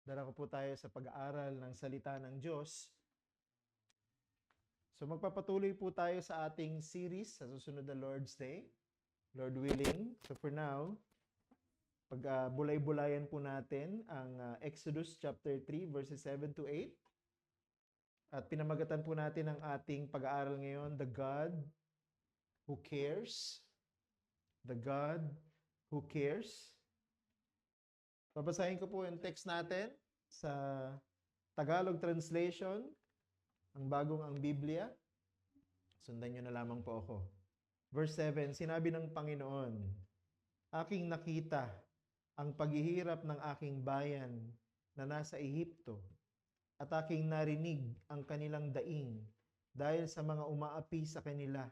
Darako po tayo sa pag-aaral ng salita ng Diyos. So magpapatuloy po tayo sa ating series sa susunod na Lord's Day, Lord willing. So for now, bulay-bulayan po natin ang Exodus chapter 3 verses 7 to 8. At pinamagatan po natin ang ating pag-aaral ngayon, The God Who Cares. The God Who Cares. Babasahin ko po yung text natin sa Tagalog translation, ang Biblia. Sundan nyo na lamang po ako. Verse 7, sinabi ng Panginoon, aking nakita ang paghihirap ng aking bayan na nasa Ehipto at aking narinig ang kanilang daing dahil sa mga umaapi sa kanila.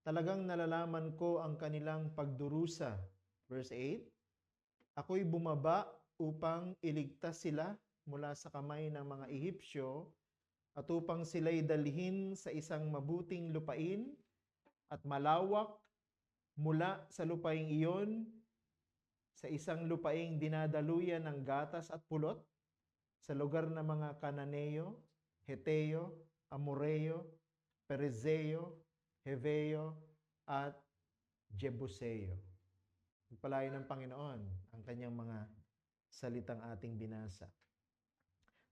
Talagang nalalaman ko ang kanilang pagdurusa. Verse 8, ako'y bumaba upang iligtas sila mula sa kamay ng mga Ehipsyo at upang sila'y dalhin sa isang mabuting lupain at malawak mula sa lupaing iyon sa isang lupaing dinadaluyan ng gatas at pulot sa lugar ng mga Kananeo, Heteo, Amoreo, Perezeo, Heveo, at Jebuseo. Pagpalain ng Panginoon ang kanyang mga salitang ating binasa.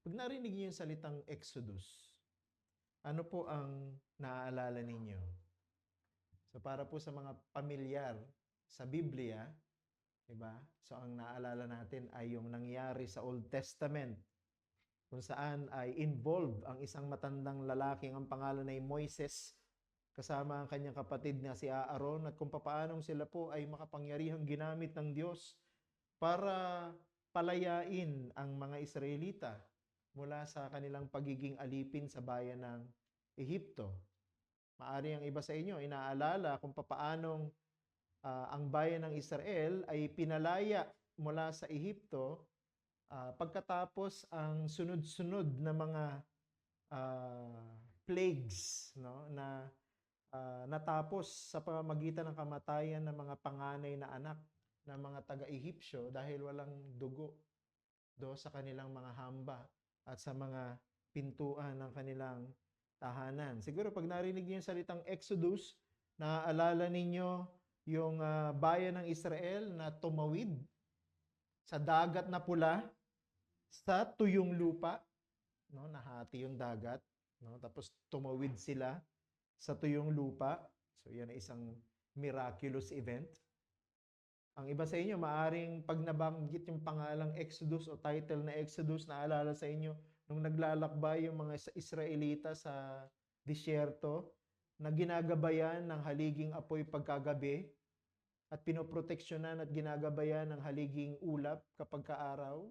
Pag narinig niyo yung salitang Exodus, ano po ang naaalala ninyo? So para po sa mga pamilyar sa Biblia, diba? So ang naaalala natin ay yung nangyari sa Old Testament, kung saan ay involved ang isang matandang lalaking ang pangalan ay Moises, kasama ang kanyang kapatid na si Aaron, at kung paanong sila po ay makapangyarihang ginamit ng Diyos para palayain ang mga Israelita mula sa kanilang pagiging alipin sa bayan ng Ehipto. Maari ang iba sa inyo inaalala kung paanong ang bayan ng Israel ay pinalaya mula sa Ehipto pagkatapos ang sunod-sunod na mga plagues, no, na natapos sa pamamagitan ng kamatayan ng mga panganay na anak ng mga taga-Ehipsyo dahil walang dugo do sa kanilang mga hamba at sa mga pintuan ng kanilang tahanan. Siguro pag narinig niyo yung salitang Exodus, naaalala ninyo yung bayan ng Israel na tumawid sa dagat na pula sa tuyong lupa, no, nahati yung dagat, no, tapos tumawid sila sa tuyong lupa. So yan ay isang miraculous event. Ang iba sa inyo, maaring pag nabanggit yung pangalang Exodus o title na Exodus, naalala sa inyo nung naglalakbay yung mga Israelita sa disyerto na ginagabayan ng haliging apoy pagkagabi at pinoproteksyonan at ginagabayan ng haliging ulap kapag kaaraw.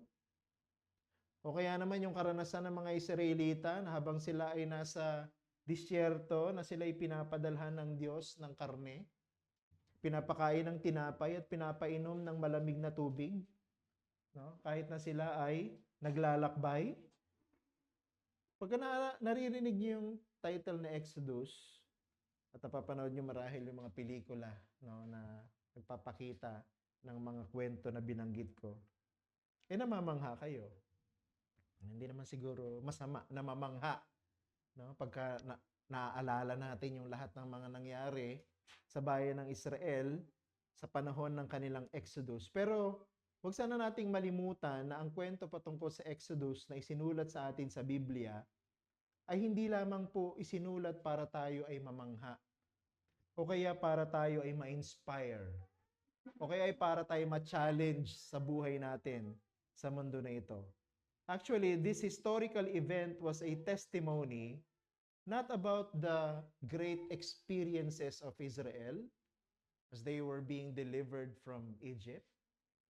O kaya naman yung karanasan ng mga Israelita na habang sila ay nasa disyerto, na sila ay pinapadalhan ng Diyos ng karne, pinapakain ng tinapay at pinapainom ng malamig na tubig, no? Kahit na sila ay naglalakbay. Pagka naririnig niyo yung title na Exodus at napapanood niyo marahil yung mga pelikula, no, na nagpapakita ng mga kwento na binanggit ko, namamangha kayo. Hindi naman siguro masama na mamangha, no? Pagka naaalala natin yung lahat ng mga nangyari sa bayan ng Israel sa panahon ng kanilang Exodus. Pero huwag sana nating malimutan na ang kwento patungkol sa Exodus na isinulat sa atin sa Biblia ay hindi lamang po isinulat para tayo ay mamangha, o kaya para tayo ay ma-inspire, o kaya ay para tayo ma-challenge sa buhay natin sa mundo na ito. Actually, this historical event was a testimony not about the great experiences of Israel as they were being delivered from Egypt,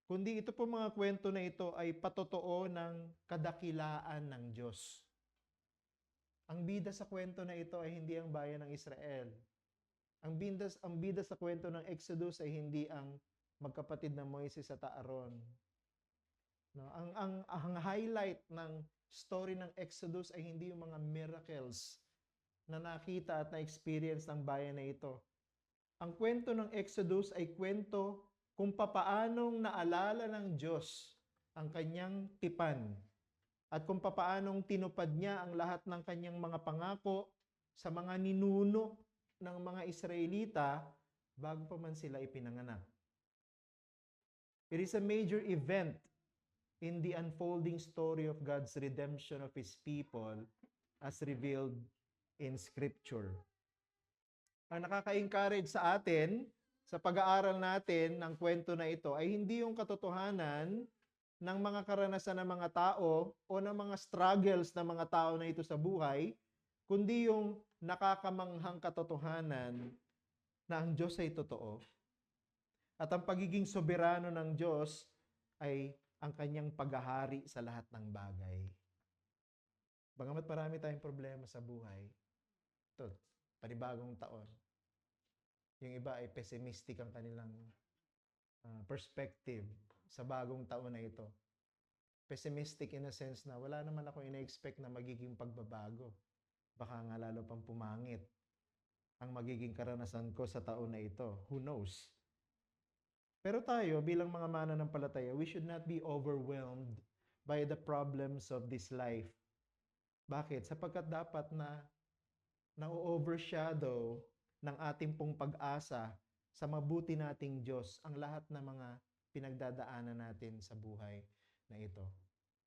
kundi ito po mga kwento na ito ay patotoo ng kadakilaan ng Diyos. Ang bida sa kwento na ito ay hindi ang bayan ng Israel. Ang bida sa kwento ng Exodus ay hindi ang magkapatid na Moises at Aaron. No, ang highlight ng story ng Exodus ay hindi yung mga miracles na nakita at na-experience ng bayan na ito. Ang kwento ng Exodus ay kwento kung papaanong naalala ng Diyos ang kanyang tipan at kung papaanong tinupad niya ang lahat ng kanyang mga pangako sa mga ninuno ng mga Israelita bago pa man sila ipinanganak. It is a major event in the unfolding story of God's redemption of His people as revealed in Scripture. Ang nakaka-encourage sa atin sa pag-aaral natin ng kwento na ito ay hindi yung katotohanan ng mga karanasan ng mga tao o ng mga struggles ng mga tao na ito sa buhay, kundi yung nakakamanghang katotohanan na ang Diyos ay totoo at ang pagiging soberano ng Diyos ay ang kanyang paghahari sa lahat ng bagay. Bagamat marami tayong problema sa buhay, ito, panibagong taon, yung iba ay pessimistic ang kanilang perspective sa bagong taon na ito. Pessimistic in a sense na wala naman ako ina-expect na magiging pagbabago. Baka nga lalo pang pumangit ang magiging karanasan ko sa taon na ito. Who knows? Pero tayo, bilang mga mananampalataya, we should not be overwhelmed by the problems of this life. Bakit? Sapagkat dapat na na-overshadow ng ating pong pag-asa sa mabuti nating Diyos ang lahat ng mga pinagdadaanan natin sa buhay na ito.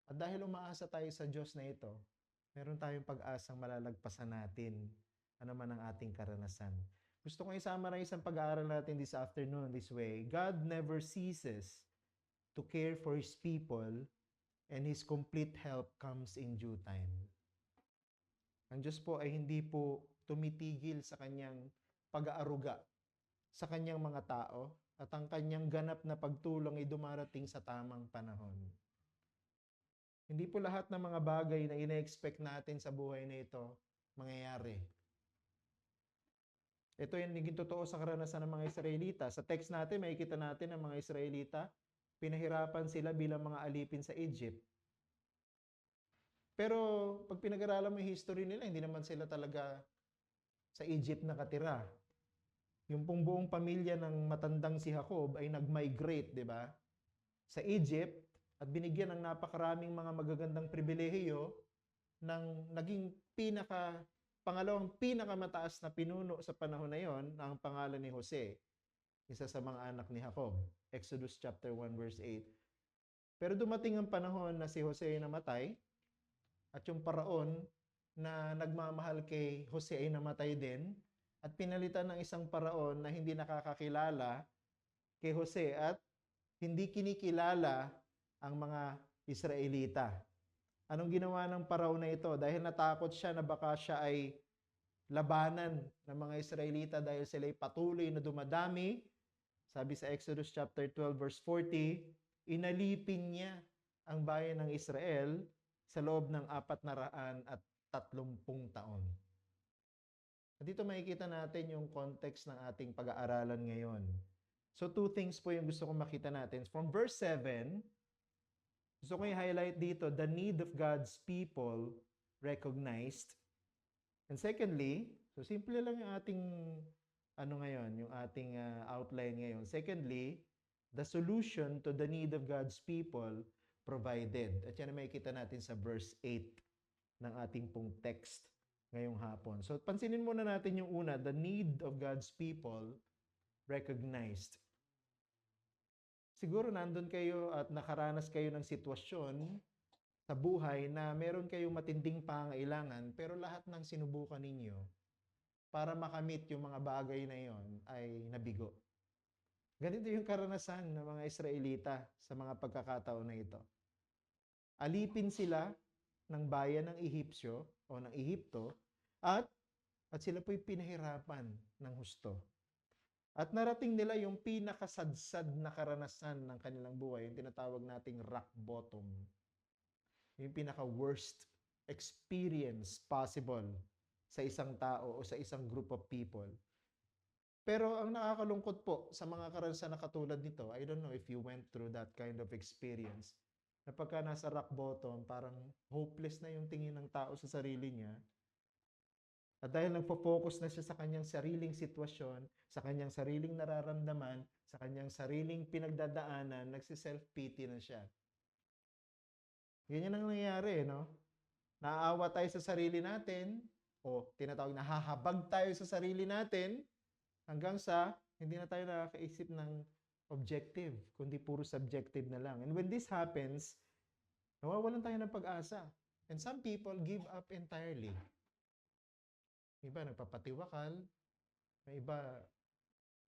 At dahil umaasa tayo sa Diyos na ito, meron tayong pag-asang malalagpasan natin ano man ang ating karanasan. Gusto kong i-summarize ang pag-aaral natin this afternoon this way. God never ceases to care for His people and His complete help comes in due time. Ang Diyos po ay hindi po tumitigil sa kanyang pag-aaruga sa kanyang mga tao at ang kanyang ganap na pagtulong ay dumarating sa tamang panahon. Hindi po lahat ng mga bagay na ina-expect natin sa buhay na ito mangyayari. Ito yung naging totoo sa karanasan ng mga Israelita. Sa text natin, makikita natin ang mga Israelita, pinahirapan sila bilang mga alipin sa Egypt. Pero pag pinag-aralan mo yung history nila, hindi naman sila talaga sa Egypt nakatira. Yung pong buong pamilya ng matandang si Jacob ay nag-migrate, di ba? Sa Egypt at binigyan ng napakaraming mga magagandang pribilehiyo ng naging pangalawang pinakamataas na pinuno sa panahon na yon, ang pangalan ni Jose, isa sa mga anak ni Jacob. Exodus chapter 1 verse 8. Pero dumating ang panahon na si Jose ay namatay at yung paraon na nagmamahal kay Jose ay namatay din at pinalitan ng isang paraon na hindi nakakakilala kay Jose at hindi kinikilala ang mga Israelita. Anong ginawa ng paraon na ito? Dahil natakot siya na baka siya ay labanan ng mga Israelita dahil sila ay patuloy na dumadami. Sabi sa Exodus chapter 12 verse 40, inalipin niya ang bayan ng Israel sa loob ng 430 taon. At dito makikita natin yung context ng ating pag-aaralan ngayon. So two things po yung gusto kong makita natin. From verse 7, gusto ko i-highlight dito the need of God's people recognized. And secondly, so simple lang yung ating yung ating outline ngayon. Secondly, the solution to the need of God's people provided. At yan na makikita natin sa verse 8 ng ating pong text ngayong hapon. So pansinin muna natin yung una, the need of God's people recognized. Siguro nandun kayo at nakaranas kayo ng sitwasyon sa buhay na meron kayong matinding pangailangan pero lahat ng sinubukan ninyo para makamit yung mga bagay na yon ay nabigo. Ganito yung karanasan ng mga Israelita sa mga pagkakataon na ito. Alipin sila ng bayan ng Ehipsyo o ng Ehipto at sila po'y pinahirapan ng husto. At narating nila yung pinakasadsad na karanasan ng kanilang buhay, yung tinatawag nating rock bottom. Yung pinaka-worst experience possible sa isang tao o sa isang group of people. Pero ang nakakalungkot po sa mga karanasan na katulad nito, I don't know if you went through that kind of experience, na pagka nasa rock bottom, parang hopeless na yung tingin ng tao sa sarili niya. At dahil nagpo-focus na siya sa kanyang sariling sitwasyon, sa kanyang sariling nararamdaman, sa kanyang sariling pinagdadaanan, nagsi-self-pity na siya. Ganyan ang nangyayari, no? Naaawa tayo sa sarili natin o tinatawag na hahabag tayo sa sarili natin hanggang sa hindi na tayo nakakaisip ng objective, kundi puro subjective na lang. And when this happens, nawawalan tayo ng pag-asa. And some people give up entirely. Iba nagpapatiwakal, may iba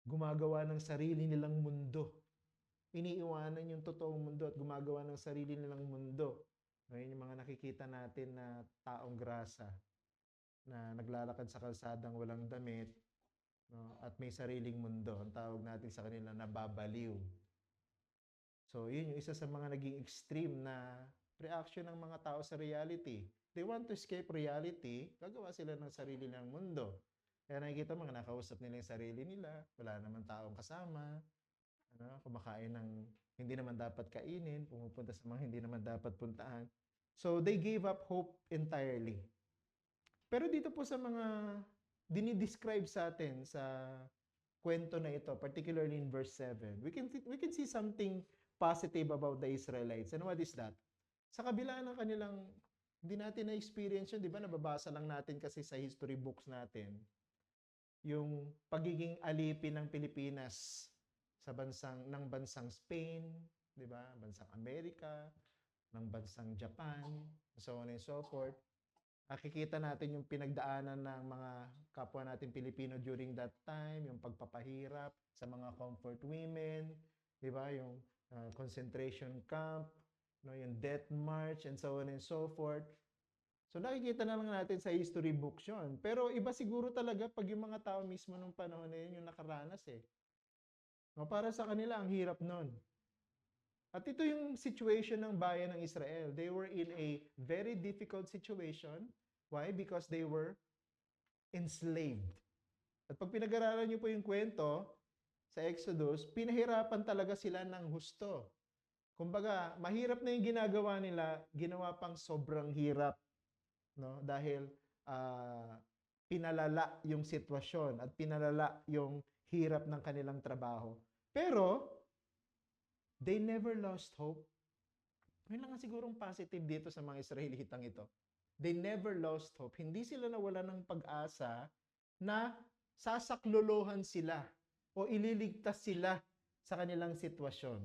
gumagawa ng sarili nilang mundo. Iniiwanan yung totoong mundo at gumagawa ng sarili nilang mundo. Ngayon yung mga nakikita natin na taong grasa na naglalakad sa kalsadang walang damit, no, at may sariling mundo. Ang tawag natin sa kanila na babaliw. So, yun yung isa sa mga naging extreme na reaction ng mga tao sa reality. They want to escape reality, gagawa sila ng sarili nilang mundo. Kaya nakikita mo, nakausap nila yung sarili nila, wala naman taong kasama, kumakain ng hindi naman dapat kainin, pumupunta sa mga hindi naman dapat puntahan. So, they gave up hope entirely. Pero dito po sa mga dinidescribe sa atin sa kwento na ito, particularly in verse 7, we can see something positive about the Israelites. And what is that? Sa kabila ng kanilang, hindi natin na-experience yun, di ba? Nababasa lang natin kasi sa history books natin, yung pagiging alipin ng Pilipinas sa bansang Spain, di ba? Bansang Amerika, ng bansang Japan, so on and so forth. Nakikita natin yung pinagdaanan ng mga kapwa natin Pilipino during that time, yung pagpapahirap sa mga comfort women, di ba? Yung concentration camp, no, yung death march, and so on and so forth. So nakikita na lang natin sa history books yun. Pero iba siguro talaga pag yung mga tao mismo nung panahon na yun yung nakaranas eh. No, para sa kanila, ang hirap nun. At ito yung situation ng bayan ng Israel. They were in a very difficult situation. Why? Because they were enslaved. At pag pinag-aralan niyo po yung kwento sa Exodus, pinahirapan talaga sila ng husto. Kumbaga, mahirap na yung ginagawa nila, ginawa pang sobrang hirap. No? Dahil pinalala yung sitwasyon at pinalala yung hirap ng kanilang trabaho. Pero, they never lost hope. Yun lang sigurong positive dito sa mga Israelitang ito. They never lost hope. Hindi sila nawala ng pag-asa na sasaklolohan sila o ililigtas sila sa kanilang sitwasyon.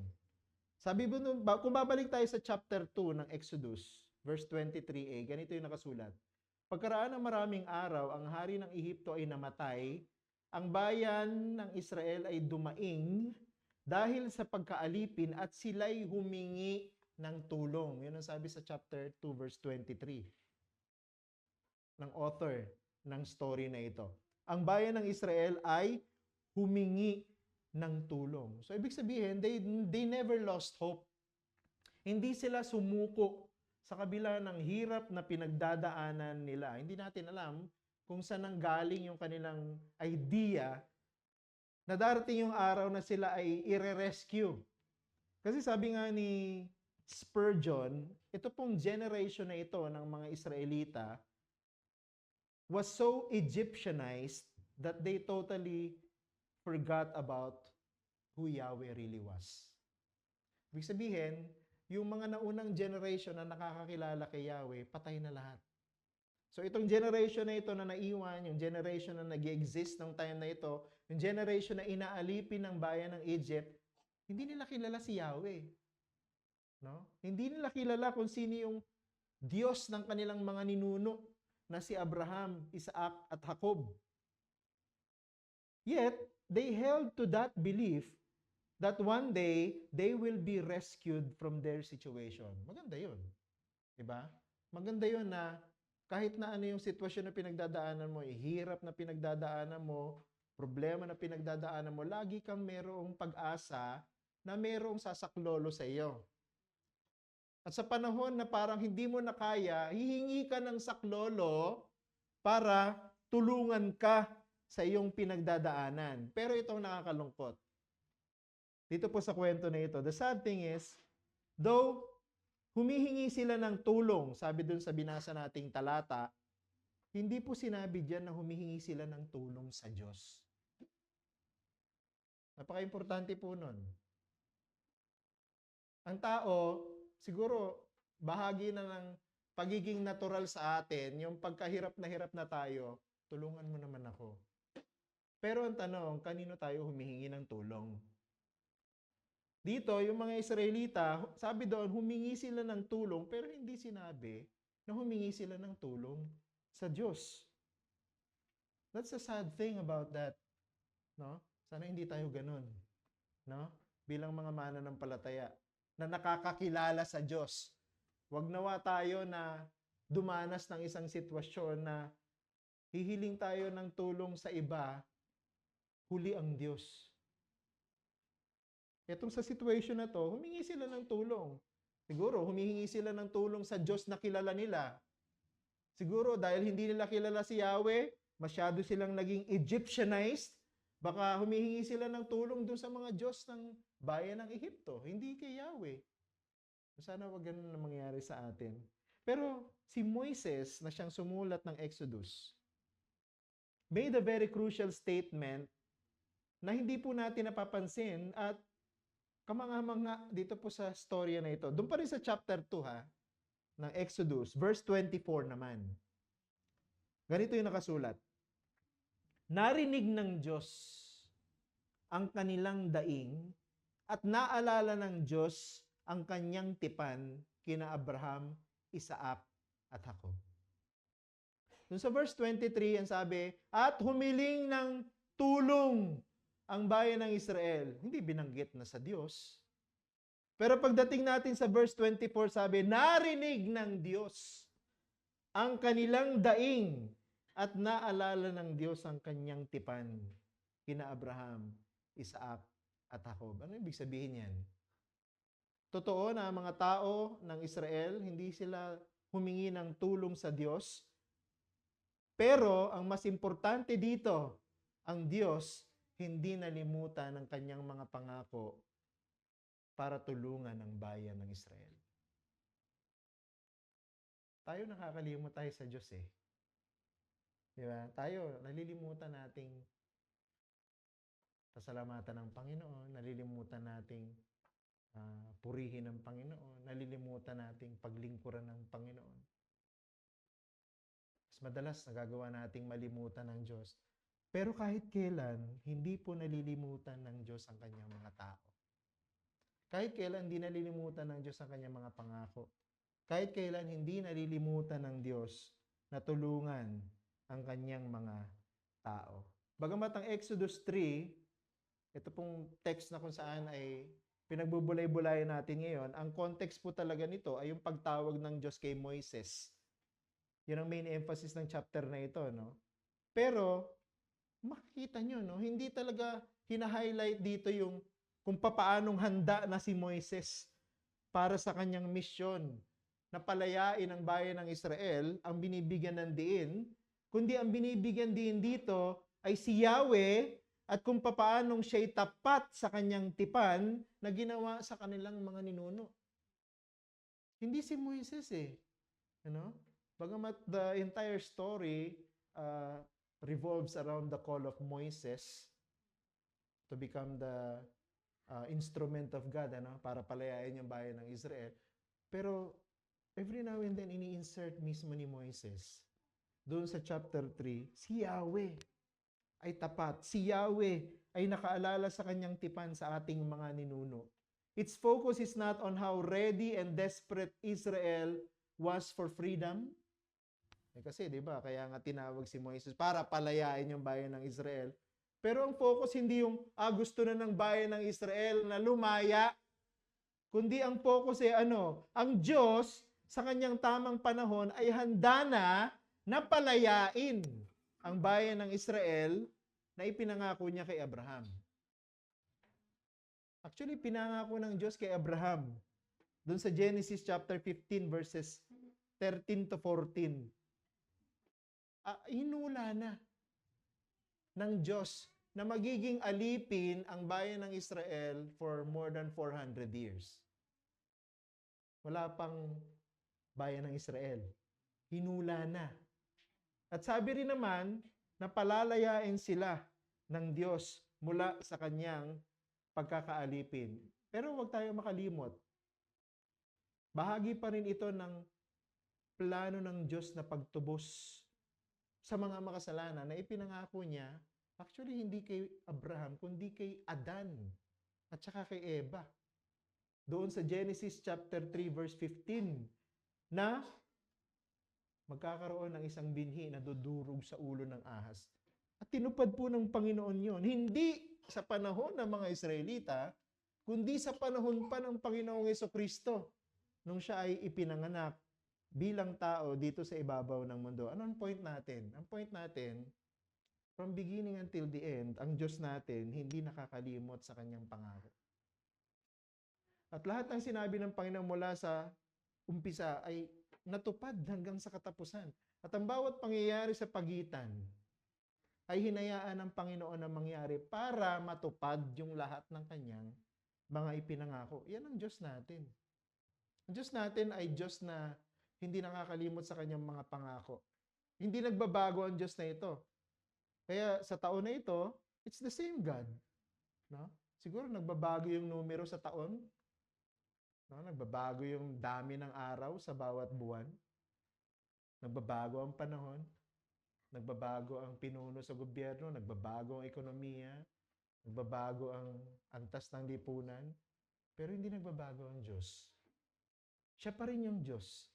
Sabi mo, kung babalik tayo sa chapter 2 ng Exodus, verse 23a, ganito yung nakasulat. Pagkaraan ng maraming araw, ang hari ng Ehipto ay namatay, ang bayan ng Israel ay dumaing dahil sa pagkaalipin at sila'y humingi ng tulong. Yun ang sabi sa chapter 2, verse 23 ng author ng story na ito. Ang bayan ng Israel ay humingi ng tulong. So, ibig sabihin, they never lost hope. Hindi sila sumuko sa kabila ng hirap na pinagdadaanan nila. Hindi natin alam kung saan nanggaling yung kanilang idea na darating yung araw na sila ay ire-rescue. Kasi sabi nga ni Spurgeon, ito pong generation na ito ng mga Israelita was so Egyptianized that they totally forgot about who Yahweh really was. Ibig sabihin, yung mga naunang generation na nakakakilala kay Yahweh, patay na lahat. So itong generation na ito na naiwan, yung generation na nag-exist ng time na ito, yung generation na inaalipin ng bayan ng Egypt, hindi nila kilala si Yahweh. No? Hindi nila kilala kung sino yung Diyos ng kanilang mga ninuno na si Abraham, Isaac at Jacob. Yet, they held to that belief that one day, they will be rescued from their situation. Maganda yun. Diba? Maganda yun na kahit na ano yung sitwasyon na pinagdadaanan mo, hirap na pinagdadaanan mo, problema na pinagdadaanan mo, lagi kang merong pag-asa na merong sasaklolo sa iyo. At sa panahon na parang hindi mo na kaya, hihingi ka ng saklolo para tulungan ka sa iyong pinagdadaanan. Pero itong nakakalungkot. Dito po sa kwento na ito, the sad thing is, though humihingi sila ng tulong, sabi dun sa binasa nating talata, hindi po sinabi diyan na humihingi sila ng tulong sa Diyos. Napaka-importante po nun. Ang tao, siguro, bahagi na ng pagiging natural sa atin, yung pagkahirap na tayo, tulungan mo naman ako. Pero ang tanong, kanino tayo humihingi ng tulong? Dito, yung mga Israelita, sabi doon, humingi sila ng tulong, pero hindi sinabi na humingi sila ng tulong sa Diyos. That's a sad thing about that. No? Sana hindi tayo ganun. No? Bilang mga mananampalataya na nakakakilala sa Diyos. Huwag nawa tayo na dumanas ng isang sitwasyon na hihiling tayo ng tulong sa iba, huli ang Diyos. Etong sa situation na to, humingi sila ng tulong. Siguro, humihingi sila ng tulong sa Diyos na kilala nila. Siguro, dahil hindi nila kilala si Yahweh, masyado silang naging Egyptianized, baka humihingi sila ng tulong dun sa mga Diyos ng bayan ng Ehipto, hindi kay Yahweh. Sana wag ganun na mangyari sa atin. Pero si Moises na siyang sumulat ng Exodus made a very crucial statement na hindi po natin napapansin at kamanga-manga dito po sa storya na ito. Doon pa rin sa chapter 2 ng Exodus, verse 24 naman. Ganito yung nakasulat. Narinig ng Diyos ang kanilang daing at naalala ng Diyos ang kanyang tipan kina Abraham, Isaac at Jacob. Doon sa verse 23, ang sabi, at humiling ng tulong ang bayan ng Israel. Hindi binanggit na sa Diyos. Pero pagdating natin sa verse 24, sabi, narinig ng Diyos ang kanilang daing at naalala ng Diyos ang kanyang tipan kina Abraham, Isaac at Jacob. Ano ibig sabihin yan? Totoo na ang mga tao ng Israel, hindi sila humingi ng tulong sa Diyos. Pero ang mas importante dito, ang Diyos hindi nalimutan ang kanyang mga pangako para tulungan ang bayan ng Israel. Tayo nakakalimot tayo sa Diyos eh. Di ba? Tayo, nalilimutan nating pasalamatan ng Panginoon, nalilimutan nating purihin ng Panginoon, nalilimutan nating paglingkuran ng Panginoon. Mas madalas nagagawa nating malimutan ng Diyos. Pero kahit kailan, hindi po nalilimutan ng Diyos ang kanyang mga tao. Kahit kailan hindi nalilimutan ng Diyos ang kanyang mga pangako. Kahit kailan hindi nalilimutan ng Diyos na tulungan ang kanyang mga tao. Bagamat ang Exodus 3, ito pong text na kung saan ay pinagbubulay-bulayan natin ngayon, ang context po talaga nito ay yung pagtawag ng Diyos kay Moises. Yun ang main emphasis ng chapter na ito, no? Pero, makikita nyo, no? Hindi talaga hina-highlight dito yung kung papaanong handa na si Moises para sa kanyang misyon na palayain ang bayan ng Israel, ang binibigyan ng diin, kundi ang binibigyan din dito ay si Yahweh at kung papaanong siya'y tapat sa kanyang tipan na ginawa sa kanilang mga ninuno. Hindi si Moises eh. Ano? Bagamat the entire story revolves around the call of Moises to become the instrument of God, ano, para palayain yung bayan ng Israel. Pero every now and then, ini-insert mismo ni Moises doon sa chapter 3, si Yahweh ay tapat. Si Yahweh ay nakaalala sa kanyang tipan sa ating mga ninuno. Its focus is not on how ready and desperate Israel was for freedom. Kasi, di ba, kaya nga tinawag si Moises para palayain yung bayan ng Israel. Pero ang focus hindi yung, gusto na ng bayan ng Israel na lumaya, kundi ang focus ay ang Diyos sa kanyang tamang panahon ay handa na palayain ang bayan ng Israel na ipinangako niya kay Abraham. Actually, pinangako ng Diyos kay Abraham doon sa Genesis chapter 15 verses 13 to 14. Hinula na ng Diyos na magiging alipin ang bayan ng Israel for more than 400 years. Wala pang bayan ng Israel. Hinula na. At sabi rin naman na palalayain sila ng Diyos mula sa kanyang pagkakaalipin. Pero huwag tayong makalimot. Bahagi pa rin ito ng plano ng Diyos na pagtubos sa mga makasalanan na ipinangako niya, actually hindi kay Abraham, kundi kay Adan at saka kay Eva. Doon sa Genesis chapter 3 verse 15 na magkakaroon ng isang binhi na dudurog sa ulo ng ahas. At tinupad po ng Panginoon yon. Hindi sa panahon ng mga Israelita, kundi sa panahon pa ng Panginoong Jesucristo nung siya ay ipinanganak bilang tao dito sa ibabaw ng mundo. Ano ang point natin? Ang point natin, from beginning until the end, ang Diyos natin hindi nakakalimot sa kanyang pangako. At lahat ng sinabi ng Panginoon mula sa umpisa ay natupad hanggang sa katapusan. At ang bawat pangyayari sa pagitan ay hinayaan ng Panginoon na mangyari para matupad yung lahat ng kanyang mga ipinangako. Yan ang Diyos natin. Ang Diyos natin ay Diyos na hindi nakakalimot sa kanyang mga pangako. Hindi nagbabago ang Diyos na ito. Kaya sa taon na ito, it's the same God. No? Siguro nagbabago yung numero sa taon. No? Nagbabago yung dami ng araw sa bawat buwan. Nagbabago ang panahon. Nagbabago ang pinuno sa gobyerno. Nagbabago ang ekonomiya. Nagbabago ang antas ng lipunan. Pero hindi nagbabago ang Diyos. Siya pa rin yung Diyos.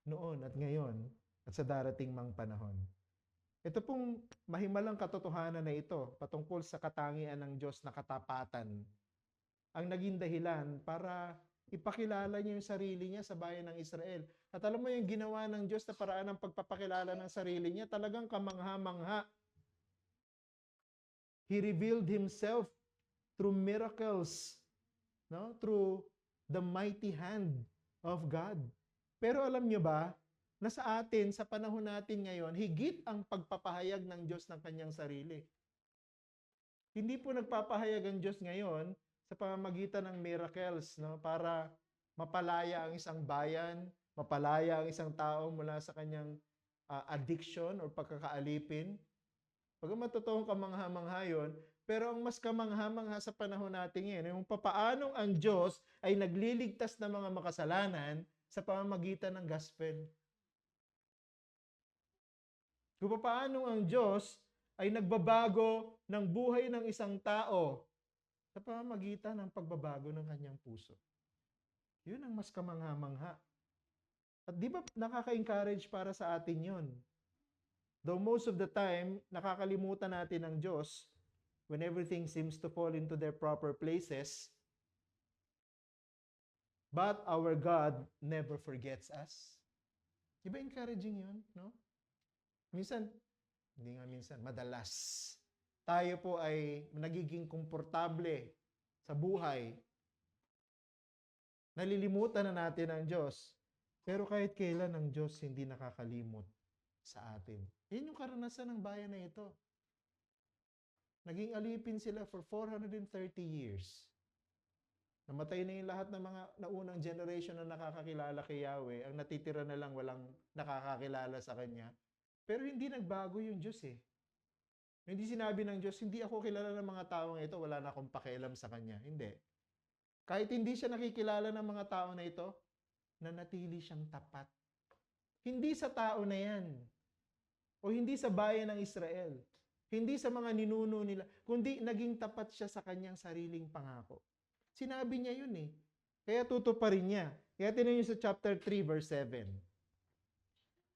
Noon at ngayon at sa darating mang panahon. Ito pong mahimalang katotohanan na ito patungkol sa katangian ng Diyos na katapatan ang naging dahilan para ipakilala niya yung sarili niya sa bayan ng Israel. At alam mo yung ginawa ng Diyos na paraan ng pagpapakilala ng sarili niya, talagang kamangha-mangha. He revealed Himself through miracles, no? Through the mighty hand of God. Pero alam niyo ba, na sa atin, sa panahon natin ngayon, higit ang pagpapahayag ng Diyos ng kanyang sarili. Hindi po nagpapahayag ang Diyos ngayon sa pamamagitan ng miracles, no? Para mapalaya ang isang bayan, mapalaya ang isang tao mula sa kanyang addiction o pagkakaalipin. Pagkamat totoong kamangha-mangha yun, pero ang mas kamangha-mangha sa panahon natin ngayon, yung papaanong ang Diyos ay nagliligtas ng mga makasalanan sa pamamagitan ng gospel. Kung paano ang Diyos ay nagbabago ng buhay ng isang tao sa pamamagitan ng pagbabago ng kanyang puso. Yun ang mas kamangha-mangha. At di ba nakaka-encourage para sa atin yun? Though most of the time, nakakalimutan natin ang Diyos when everything seems to fall into their proper places, but our God never forgets us. Di ba encouraging yun? No? Minsan, hindi nga minsan, madalas, tayo po ay nagiging komportable sa buhay. Nalilimutan na natin ang Diyos. Pero kahit kailan ang Diyos hindi nakakalimot sa atin. Yan yung karanasan ng bayan na ito. Naging alipin sila for 430 years. Namatay na yung lahat ng mga naunang generation na nakakakilala kay Yahweh. Ang natitira na lang walang nakakakilala sa Kanya. Pero hindi nagbago yung Diyos eh. Hindi sinabi ng Diyos, hindi ako kilala ng mga taong ito, wala na akong pakialam sa Kanya. Hindi. Kahit hindi siya nakikilala ng mga tao na ito, nanatili siyang tapat. Hindi sa tao na yan. O hindi sa bayan ng Israel. Hindi sa mga ninuno nila. Kundi naging tapat siya sa kanyang sariling pangako. Sinabi niya yun eh. Kaya tutuparin niya. Kaya tinan niyo sa chapter 3 verse 7.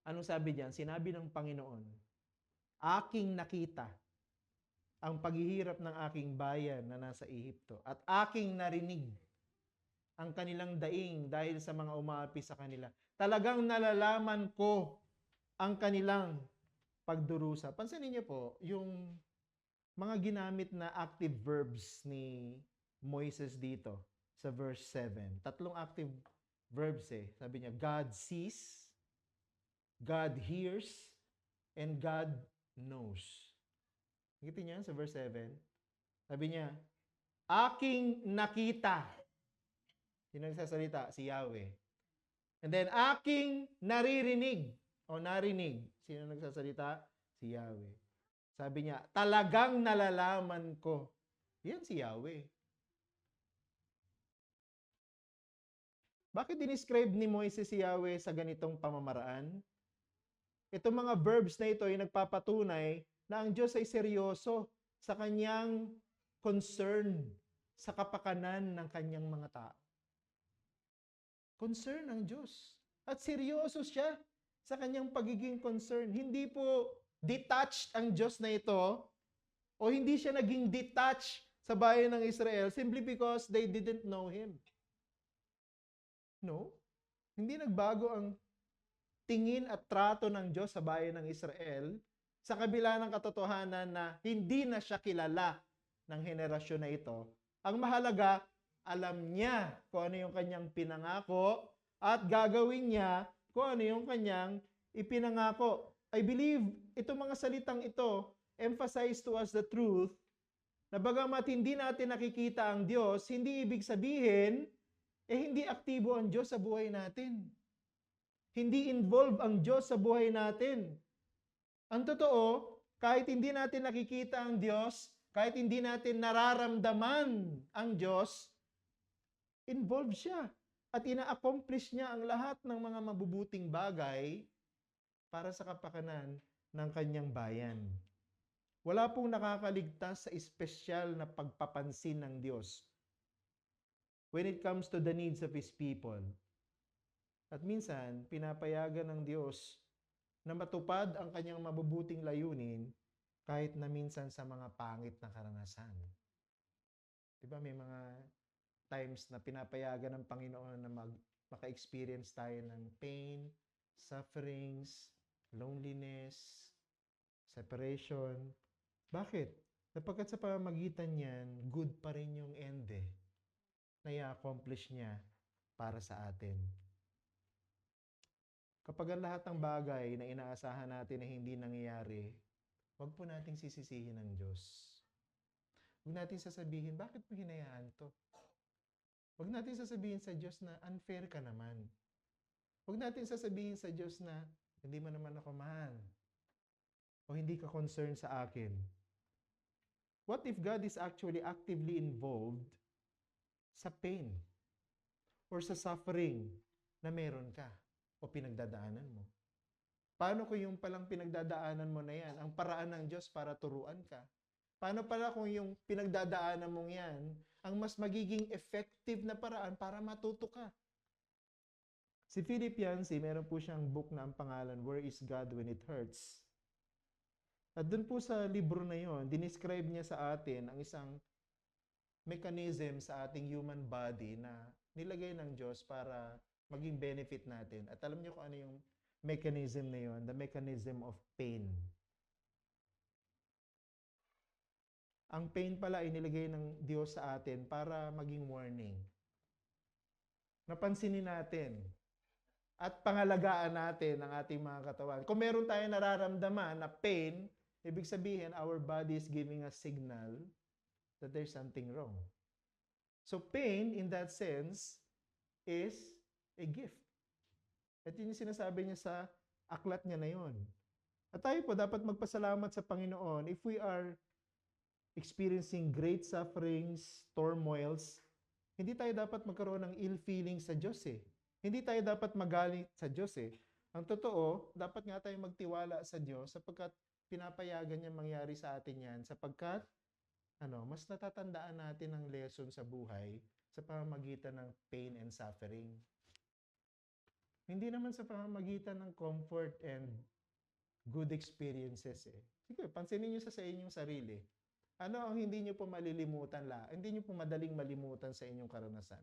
Anong sabi diyan? Sinabi ng Panginoon, aking nakita ang paghihirap ng aking bayan na nasa Ehipto at aking narinig ang kanilang daing dahil sa mga umaapi sa kanila. Talagang nalalaman ko ang kanilang pagdurusa. Pansinin niyo po, yung mga ginamit na active verbs ni Moises dito sa verse 7. Tatlong active verbs eh. Sabi niya, God sees, God hears, and God knows. Nakita niyo sa verse 7? Sabi niya, aking nakita. Sino nagsasalita? Si Yahweh. And then, aking naririnig o narinig. Sino nagsasalita? Si Yahweh. Sabi niya, talagang nalalaman ko. Yan si Yahweh. Bakit dinescribe ni Moises si Yahweh sa ganitong pamamaraan? Itong mga verbs na ito ay nagpapatunay na ang Diyos ay seryoso sa kanyang concern sa kapakanan ng kanyang mga tao. Concern ang Diyos. At seryoso siya sa kanyang pagiging concern. Hindi po detached ang Diyos na ito o hindi siya naging detached sa bayan ng Israel simply because they didn't know Him. No? Hindi nagbago ang tingin at trato ng Diyos sa bayan ng Israel sa kabila ng katotohanan na hindi na siya kilala ng henerasyon na ito. Ang mahalaga, alam niya kung ano yung kanyang pinangako at gagawin niya kung ano yung kanyang ipinangako. I believe itong mga salitang ito emphasize to us the truth na bagamat hindi natin nakikita ang Diyos, hindi ibig sabihin, hindi aktibo ang Diyos sa buhay natin. Hindi involved ang Diyos sa buhay natin. Ang totoo, kahit hindi natin nakikita ang Diyos, kahit hindi natin nararamdaman ang Diyos, involved siya. At ina-accomplish niya ang lahat ng mga mabubuting bagay para sa kapakanan ng kanyang bayan. Wala pong nakakaligtas sa espesyal na pagpapansin ng Diyos when it comes to the needs of His people. At minsan, pinapayagan ng Diyos na matupad ang kanyang mabubuting layunin kahit na minsan sa mga pangit na karanasan. Diba may mga times na pinapayagan ng Panginoon na maka-experience tayo ng pain, sufferings, loneliness, separation. Bakit? Sapagkat sa pamamagitan niyan, good pa rin yung end na i-accomplish niya para sa atin. Kapag ang lahat ng bagay na inaasahan natin na hindi nangyayari, huwag po nating sisisihin ng Diyos. Huwag natin sasabihin, bakit mo hinayaan to? Huwag natin sasabihin sa Diyos na unfair ka naman. Huwag natin sasabihin sa Diyos na hindi mo naman ako mahal. O hindi ka concerned sa akin. What if God is actually actively involved sa pain or sa suffering na meron ka o pinagdadaanan mo? Paano kung yung palang pinagdadaanan mo na yan, ang paraan ng Diyos para turuan ka? Paano pala kung yung pinagdadaanan mong yan, ang mas magiging effective na paraan para matuto ka? Si Philip Yancey, meron po siyang book na ang pangalan, Where is God When It Hurts? At dun po sa libro na yon, dinescribe niya sa atin ang isang mechanism sa ating human body na nilagay ng Diyos para maging benefit natin. At alam niyo kung ano yung mechanism na yon? The mechanism of pain. Ang pain pala ay nilagay ng Diyos sa atin para maging warning. Napansinin natin at pangalagaan natin ang ating mga katawan. Kung meron tayong nararamdaman na pain, ibig sabihin, our body is giving a signal that there's something wrong. So pain, in that sense, is a gift. At yun yung sinasabi niya sa aklat niya na yun. At tayo po dapat magpasalamat sa Panginoon if we are experiencing great sufferings, turmoils. Hindi tayo dapat magkaroon ng ill feelings sa Diyos Hindi tayo dapat magalit sa Diyos Ang totoo, dapat nga tayo magtiwala sa Diyos sapagkat pinapayagan niya mangyari sa atin yan sapagkat mas natatandaan natin ang lesson sa buhay sa pamamagitan ng pain and suffering. Hindi naman sa pamamagitan ng comfort and good experiences Sige, pansinin niyo sa inyong sarili. Ano ang hindi niyo po malilimutan hindi niyo po madaling malimutan sa inyong karanasan?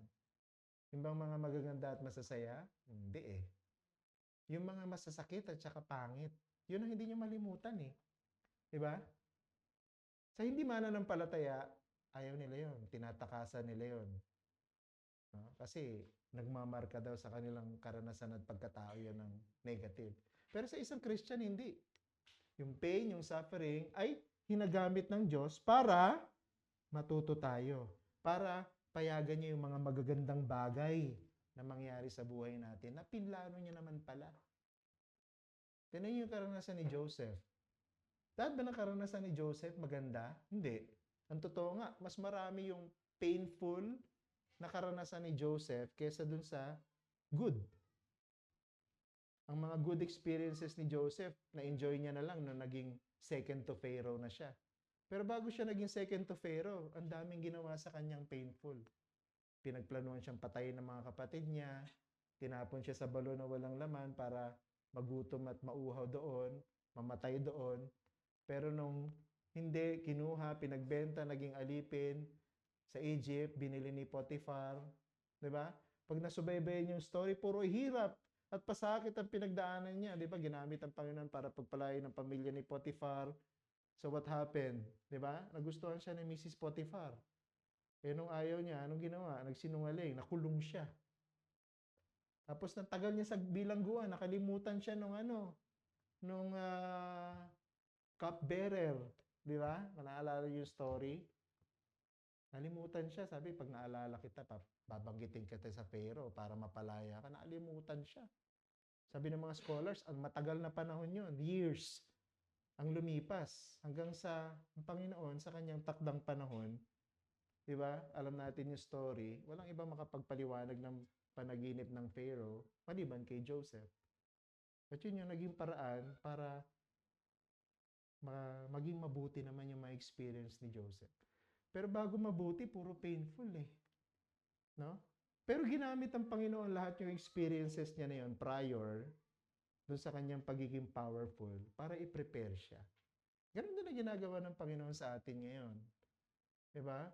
Yung bang mga magaganda at masasaya? Hindi Yung mga masasakit at saka pangit, yun ang hindi niyo malimutan Diba? Sa hindi mananampalataya, ayaw nila yon, tinatakasan nila yon. No? Kasi nagmamarka daw sa kanilang karanasan at pagkatao yan ng negative. Pero sa isang Christian, hindi. Yung pain, yung suffering, ay hinagamit ng Diyos para matuto tayo. Para payagan niya yung mga magagandang bagay na mangyari sa buhay natin na pinlano niya naman pala. Tignan niyo yung karanasan ni Joseph. Lahat ba ng karanasan ni Joseph maganda? Hindi. Ang totoo nga, mas marami yung painful na karanasan ni Joseph kaysa dun sa good. Ang mga good experiences ni Joseph, na-enjoy niya na lang nung naging second to Pharaoh na siya. Pero bago siya naging second to Pharaoh, ang daming ginawa sa kanyang painful. Pinagplanuhan siyang patayin ng mga kapatid niya, tinapon siya sa balon na walang laman para magutom at mauhaw doon, mamatay doon. Pero nung hindi, kinuha, pinagbenta, naging alipin sa Egypt, binili ni Potiphar. Di ba? Pag nasubaybayan yung story, puro hirap at pasakit ang pinagdaanan niya. Di ba? Ginamit ang Panginoon para pagpalain ng pamilya ni Potiphar. So what happened? Di ba? Nagustuhan siya ni Mrs. Potiphar. Eh nung ayaw niya, anong ginawa? Nagsinungaling, nakulong siya. Tapos nang tagal niya sa bilangguan, nakalimutan siya nung cupbearer. Di ba? Naalala yung story? Nalimutan siya. Sabi, pag naalala kita, babanggitin kita sa Pharaoh para mapalaya ka. Nalimutan siya. Sabi ng mga scholars, ang matagal na panahon yun, years, ang lumipas. Hanggang sa ang Panginoon, sa kanyang takdang panahon, di ba? Alam natin yung story. Walang ibang makapagpaliwanag ng panaginip ng Pharaoh, maliban kay Joseph. At yun yung naging paraan para maging mabuti naman yung ma-experience ni Joseph. Pero bago mabuti, puro painful eh. No? Pero ginamit ng Panginoon lahat yung experiences niya na yun prior doon sa kanyang pagiging powerful para i-prepare siya. Ganun din ang ginagawa ng Panginoon sa atin ngayon. Diba?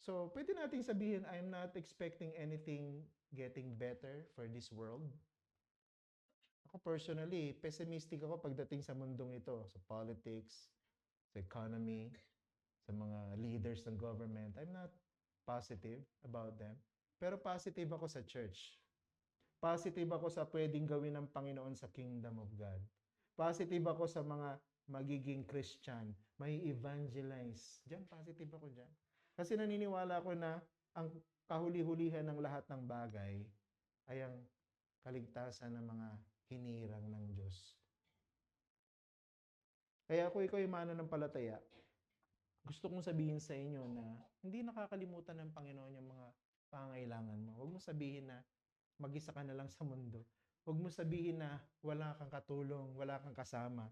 So, pwede nating sabihin, I'm not expecting anything getting better for this world. Ako personally, pessimistic ako pagdating sa mundong ito, sa politics, sa economy, sa mga leaders ng government. I'm not positive about them. Pero positive ako sa church. Positive ako sa pwedeng gawin ng Panginoon sa kingdom of God. Positive ako sa mga magiging Christian, may evangelize. Diyan, positive ako dyan. Kasi naniniwala ko na ang kahuli-hulihan ng lahat ng bagay ay ang kaligtasan ng mga hinirang ng Diyos. Kaya kung ikaw ay mananampalataya, gusto kong sabihin sa inyo na hindi nakakalimutan ng Panginoon yung mga pangangailangan mo. Huwag mo sabihin na mag-isa ka na lang sa mundo. Huwag mo sabihin na wala kang katulong, wala kang kasama.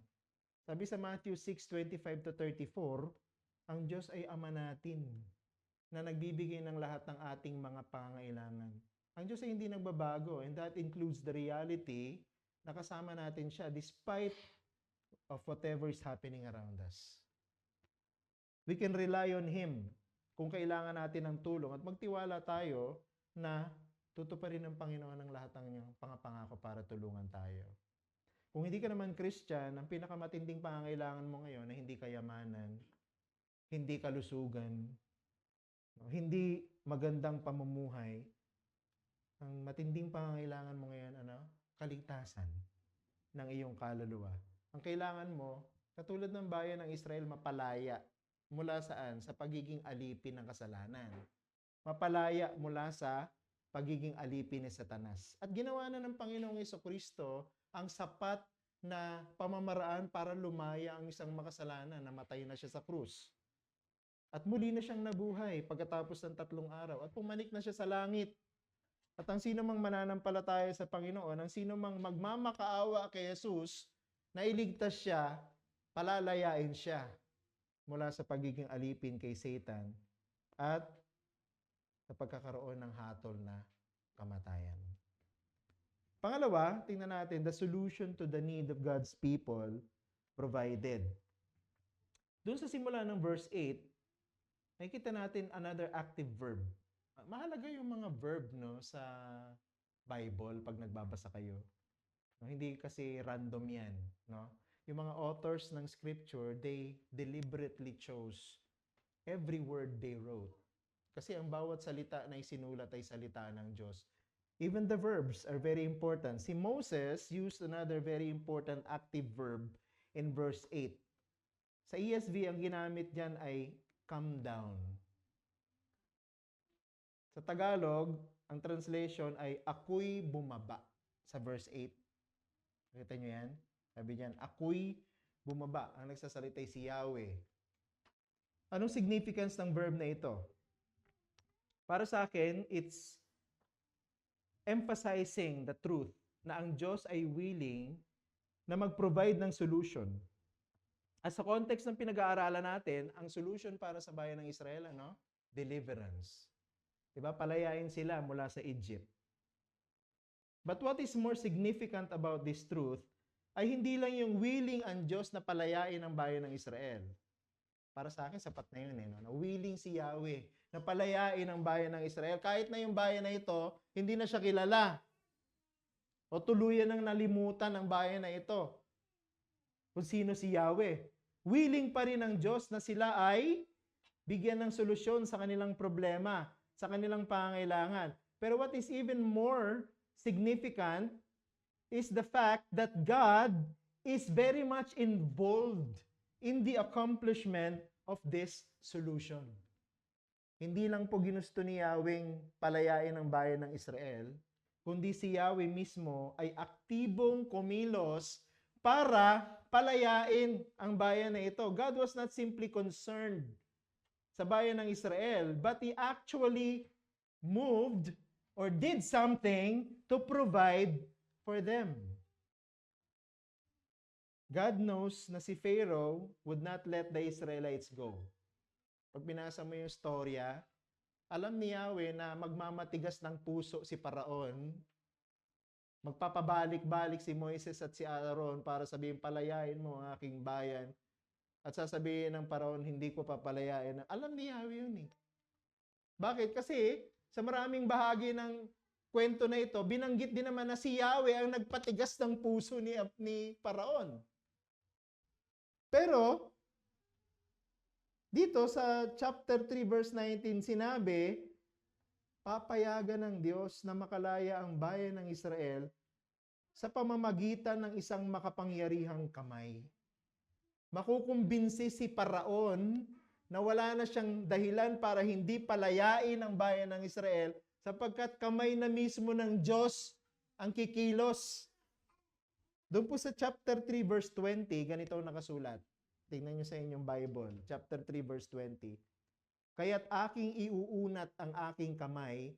Sabi sa Matthew 6:25-34, ang Diyos ay Ama natin na nagbibigay ng lahat ng ating mga pangangailangan. Ang Diyos ay hindi nagbabago, and that includes the reality na kasama natin siya despite of whatever is happening around us. We can rely on Him kung kailangan natin ng tulong at magtiwala tayo na tutuparin ng Panginoon ang lahat ng niyang pangako para tulungan tayo. Kung hindi ka naman Christian, ang pinakamatinding pangangailangan mo ngayon ay hindi kayamanan, hindi kalusugan, hindi magandang pamumuhay. Ang matinding pangangailangan mo ngayon, kaligtasan ng iyong kaluluwa. Ang kailangan mo, katulad ng bayan ng Israel, mapalaya. Mula saan? Sa pagiging alipin ng kasalanan. Mapalaya mula sa pagiging alipin ni Satanas. At ginawa na ng Panginoong Jesucristo ang sapat na pamamaraan para lumaya ang isang makasalanan. Namatay na siya sa krus. At muli na siyang nabuhay pagkatapos ng 3 araw. At pumanik na siya sa langit. At ang sino mang mananampalataya sa Panginoon, ang sino mang magmamakaawa kay Jesus, na iligtas siya, palalayain siya mula sa pagiging alipin kay Satan at sa pagkakaroon ng hatol na kamatayan. Pangalawa, tingnan natin the solution to the need of God's people provided. Doon sa simula ng verse 8, nakikita natin another active verb. Mahalaga yung mga verb sa Bible pag nagbabasa kayo. Hindi kasi random yan. Yung mga authors ng scripture, they deliberately chose every word they wrote. Kasi ang bawat salita na isinulat ay salita ng Diyos. Even the verbs are very important. Si Moses used another very important active verb in verse 8. Sa ESV, ang ginamit diyan ay come down. Sa Tagalog, ang translation ay ako'y bumaba sa verse 8. Nakita nyo yan? Sabi niyan, ako'y bumaba. Ang nagsasalita ay si Yahweh. Anong significance ng verb na ito? Para sa akin, it's emphasizing the truth na ang Diyos ay willing na mag-provide ng solution. At sa context ng pinag-aaralan natin, ang solution para sa bayan ng Israel, ano? Deliverance. Diba? Palayain sila mula sa Egypt. But what is more significant about this truth ay hindi lang yung willing ang Diyos na palayain ang bayan ng Israel. Para sa akin, sapat na yun. No? Na willing si Yahweh na palayain ang bayan ng Israel. Kahit na yung bayan na ito, hindi na siya kilala. O tuluyan ng nalimutan ang bayan na ito. Kung sino si Yahweh. Willing pa rin ang Diyos na sila ay bigyan ng solusyon sa kanilang problema, sa kanilang pangangailangan. Pero what is even more significant is the fact that God is very much involved in the accomplishment of this solution. Hindi lang po ginusto ni Yahweh palayain ang bayan ng Israel, kundi si Yahweh mismo ay aktibong kumilos para palayain ang bayan na ito. God was not simply concerned sa bayan ng Israel, but He actually moved or did something to provide for them. God knows na si Pharaoh would not let the Israelites go. Pag binasa mo yung storya, alam ni Yahweh na magmamatigas ng puso si Paraon. Magpapabalik-balik si Moises at si Aaron para sabihin, palayain mo ang aking bayan. At sasabihin ng Paraon, hindi ko papalayain. Alam ni Yahweh yun eh. Bakit? Kasi sa maraming bahagi ng kwento na ito, binanggit din naman na si Yahweh ang nagpatigas ng puso ni Paraon. Pero, dito sa chapter 3 verse 19, sinabi, papayagan ng Diyos na makalaya ang bayan ng Israel sa pamamagitan ng isang makapangyarihang kamay. Makukumbinsi si Paraon na wala na siyang dahilan para hindi palayain ang bayan ng Israel sapagkat kamay na mismo ng Diyos ang kikilos. Doon po sa chapter 3 verse 20, ganito nakasulat. Tingnan niyo sa inyong Bible, chapter 3 verse 20. Kaya't aking iuunat ang aking kamay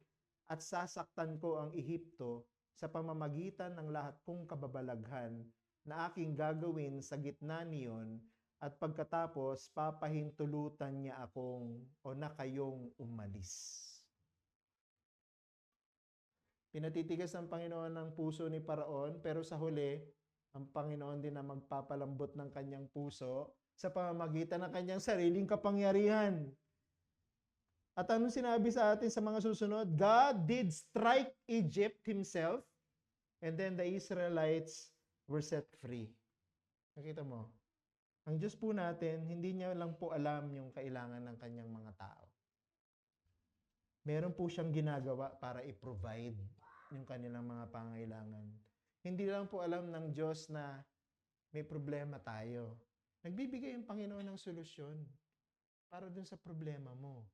at sasaktan ko ang Ehipto sa pamamagitan ng lahat kong kababalaghan na aking gagawin sa gitna niyon at pagkatapos papahintulutan niya akong o na kayong umalis. Pinatitigas ng Panginoon ng puso ni Paraon, pero sa huli, ang Panginoon din na magpapalambot ng kanyang puso sa pamamagitan ng kanyang sariling kapangyarihan. At anong sinabi sa atin sa mga susunod? God did strike Egypt himself, and then the Israelites were set free. Nakita mo? Ang Diyos po natin, hindi niya lang po alam yung kailangan ng kanyang mga tao. Meron po siyang ginagawa para i-provide yung kanilang mga pangailangan. Hindi lang po alam ng Diyos na may problema tayo. Nagbibigay ang Panginoon ng solusyon para dun sa problema mo.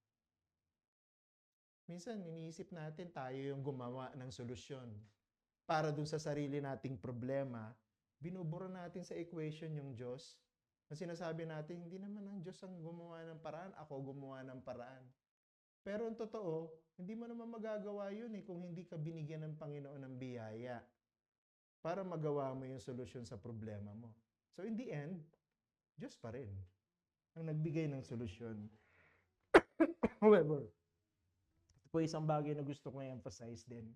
Minsan, iniisip natin tayo yung gumawa ng solusyon para dun sa sarili nating problema. Binubura natin sa equation yung Diyos. Ang sinasabi natin, hindi naman ang Diyos ang gumawa ng paraan, ako gumawa ng paraan. Pero ang totoo, hindi mo naman magagawa yun kung hindi ka binigyan ng Panginoon ng biyaya para magawa mo yung solusyon sa problema mo. So in the end, Diyos pa rin ang nagbigay ng solusyon. However, ito po isang bagay na gusto kong i-emphasize din.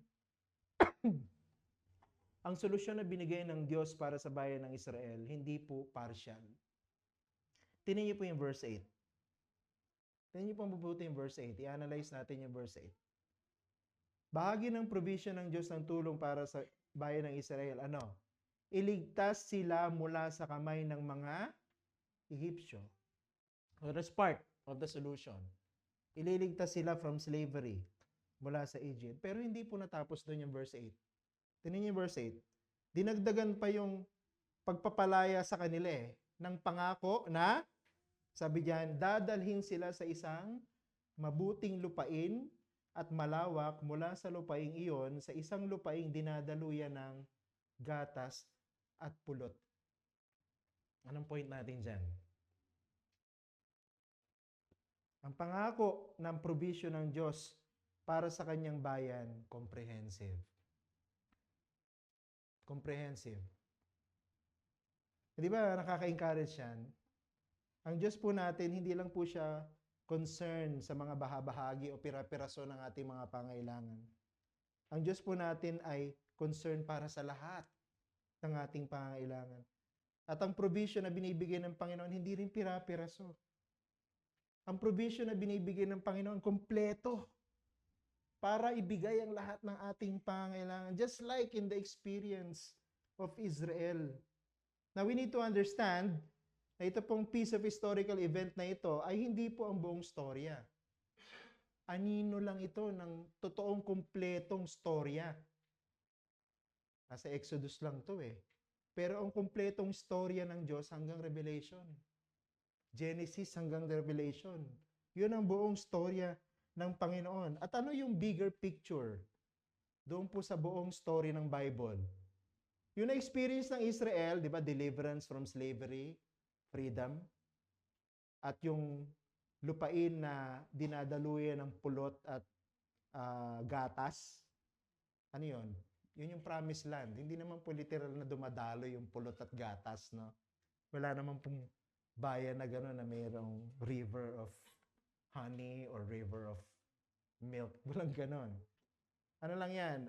Ang solusyon na binigay ng Diyos para sa bayan ng Israel, hindi po partial. Tingnan niyo po yung verse 8. Tingnan niyo po mabuti yung verse 8. I-analyze natin yung verse 8. Bahagi ng provision ng Diyos ng tulong para sa bayan ng Israel, ano? Iligtas sila mula sa kamay ng mga Egyptyo. So that's part of the solution. Ililigtas sila from slavery mula sa Egypt. Pero hindi po natapos doon yung verse 8. Tingnan niyo yung verse 8. Dinagdagan pa yung pagpapalaya sa kanila ng pangako na, sabi diyan, dadalhin sila sa isang mabuting lupain at malawak mula sa lupaing iyon sa isang lupaing dinadaluyan ng gatas at pulot. Anong point natin dyan? Ang pangako ng provision ng Diyos para sa kanyang bayan, comprehensive. Comprehensive. Di ba nakaka-encourage yan? Ang Diyos po natin, hindi lang po siya concern sa mga bahagi o pira-piraso ng ating mga pangailangan. Ang Diyos po natin ay concern para sa lahat ng ating pangailangan. At ang provision na binibigay ng Panginoon, hindi rin pira-piraso. Ang provision na binibigay ng Panginoon, kompleto para ibigay ang lahat ng ating pangailangan. Just like in the experience of Israel. Now, we need to understand na ito pong piece of historical event na ito ay hindi po ang buong storya. Anino lang ito ng totoong kumpletong storya. Nasa Exodus lang to eh. Pero ang kumpletong storya ng Diyos hanggang Revelation. Genesis hanggang Revelation. Yun ang buong storya ng Panginoon. At ano yung bigger picture doon po sa buong story ng Bible? Yung na-experience ng Israel, di ba, deliverance from slavery, freedom, at yung lupain na dinadaluyan ng pulot at gatas, ano yun? Yun yung promised land. Hindi naman po literal na dumadalo yung pulot at gatas, no? Wala naman pong bayan na gano'n na mayroong river of honey or river of milk. Walang gano'n. Ano lang yan?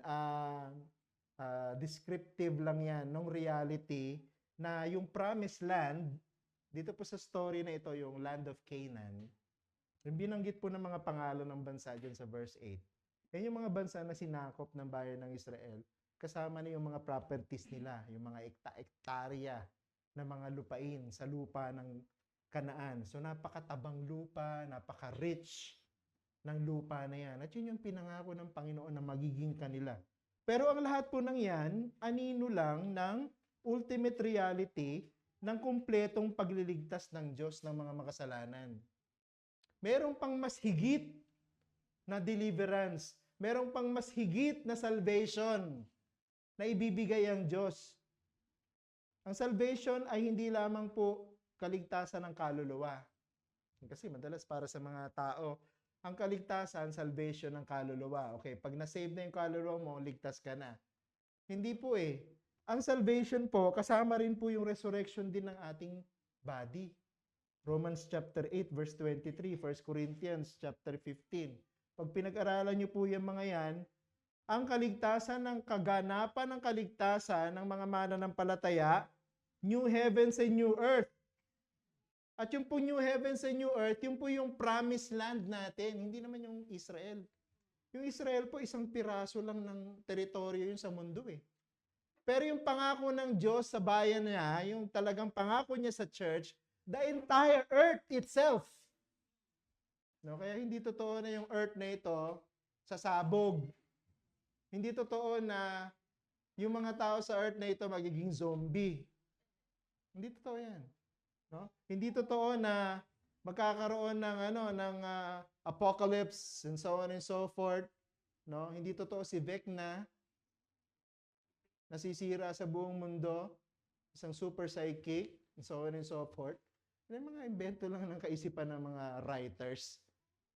Descriptive lang yan ng reality na yung promised land, dito po sa story na ito, yung land of Canaan, yung binanggit po ng mga pangalan ng bansa dyan sa verse 8. Yan yung mga bansa na sinakop ng bayan ng Israel, kasama na yung mga properties nila, yung mga ektarya na mga lupain sa lupa ng Kanaan. So napakatabang lupa, napaka-rich ng lupa na yan. At yun yung pinangako ng Panginoon na magiging kanila. Pero ang lahat po ng yan, anino lang ng ultimate reality ng kumpletong pagliligtas ng Diyos ng mga makasalanan. Merong pang mas higit na deliverance. Merong pang mas higit na salvation na ibibigay ang Diyos. Ang salvation ay hindi lamang po kaligtasan ng kaluluwa. Kasi madalas para sa mga tao, ang kaligtasan, salvation ng kaluluwa. Okay, pag na-save na yung kaluluwa mo, ligtas ka na. Hindi po eh. Ang salvation po, kasama rin po yung resurrection din ng ating body. Romans chapter 8 verse 23, 1 Corinthians chapter 15. Pag pinag-aralan niyo po yung mga yan, ang kaligtasan ng kaganapan ng kaligtasan ng mga mananampalataya, new heavens and new earth. At yung po new heavens and new earth, yung po yung promised land natin, hindi naman yung Israel. Yung Israel po, isang piraso lang ng teritoryo yun sa mundo eh. Pero yung pangako ng Diyos sa bayan niya, yung talagang pangako niya sa church, the entire earth itself. No, kaya hindi totoo na yung earth na ito sasabog. Hindi totoo na yung mga tao sa earth na ito magiging zombie. Hindi totoo yan. No? Hindi totoo na magkakaroon ng apocalypse and so on and so forth. No? Hindi totoo si Vecna nasisira sa buong mundo, isang super psychic, and so on and so forth. Yung mga invento lang ng kaisipan ng mga writers.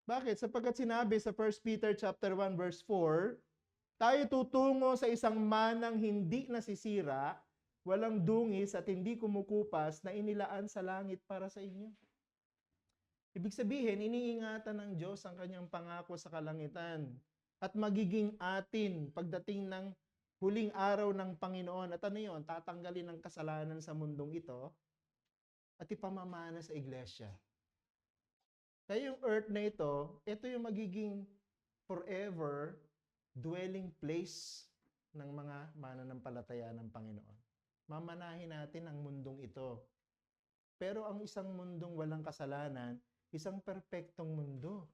Bakit? Sapagkat sinabi sa 1 Peter chapter 1 verse 4, tayo tutungo sa isang manang hindi nasisira, walang dungis at hindi kumukupas na inilaan sa langit para sa inyo. Ibig sabihin, iniingatan ng Diyos ang kanyang pangako sa kalangitan at magiging atin pagdating ng huling araw ng Panginoon. At ano yun? Tatanggalin ang kasalanan sa mundong ito at ipamamana sa iglesia. Kaya yung earth na ito yung magiging forever dwelling place ng mga mananampalataya ng Panginoon. Mamanahin natin ang mundong ito. Pero ang isang mundong walang kasalanan, isang perpektong mundo.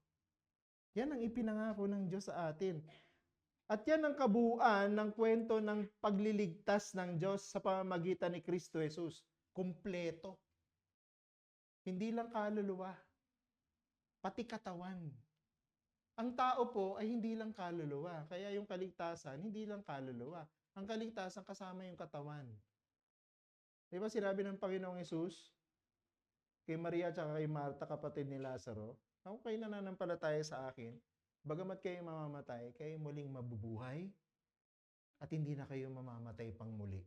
Yan ang ipinangako ng Diyos sa atin. At yan ang kabuuan ng kwento ng pagliligtas ng Diyos sa pamamagitan ni Kristo Jesus. Kumpleto. Hindi lang kaluluwa, pati katawan. Ang tao po ay hindi lang kaluluwa. Kaya yung kaligtasan, hindi lang kaluluwa. Ang kaligtasan kasama yung katawan. Di ba sinabi ng Panginoong Hesus kay Maria at kay Marta, kapatid ni Lazaro, ako kayo nananampalataya sa akin, bagamat kayo mamamatay, kayo muling mabubuhay. at hindi na kayo mamamatay pang muli.